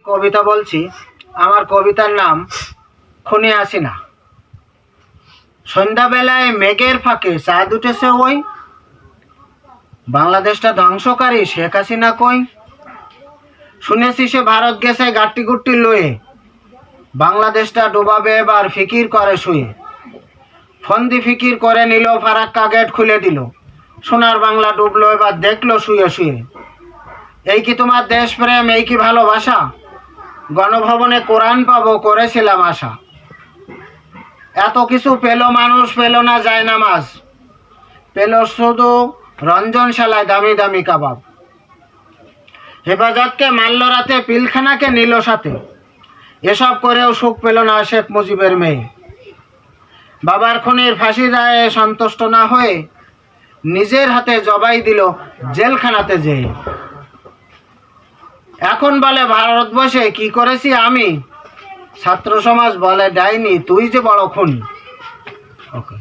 কবিতা বলছি। আমার কবিতার নাম খুনি হাসিনা। সন্ধ্যাবেলায় মেঘের ফাঁকে চাঁদ উঠেছে ওই, বাংলাদেশটা ধ্বংসকারী শেখ হাসিনা কই। শুনেছি সে ভারত গেছে গাট্টি গুট্টি লয়ে, বাংলাদেশটা ডুবাবে এবার ফিকির করে শুয়ে। ফন্দি ফিকির করে নিল, ফারাক্কা গেট খুলে দিল, সোনার বাংলা ডুবলো এবার দেখলো শুয়ে শুয়ে। এই কি তোমার দেশপ্রেম, এই কি ভালোবাসা? গণভবনে কোরআন পাবো করেছিলাম আশা। এত কিছু পেল মানুষ, পেল না যায় নামাজ, পেল শুধু রঞ্জনশালায় দামি দামি কাবাব। হেফাজতকে মারল রাতে, পিলখানাকে নিল সাথে, এসব করেও সুখ পেল না শেখ মুজিবের মেয়ে। বাবার খুনির ফাঁসির রায়ে সন্তুষ্ট না হয়ে নিজের হাতে জবাই দিল জেলখানাতে যেয়ে। এখন বলে ভারতবর্ষে কি করেছি আমি, ছাত্র সমাজ বলে ডাইনি তুই যে বড় খুনি। ওকে।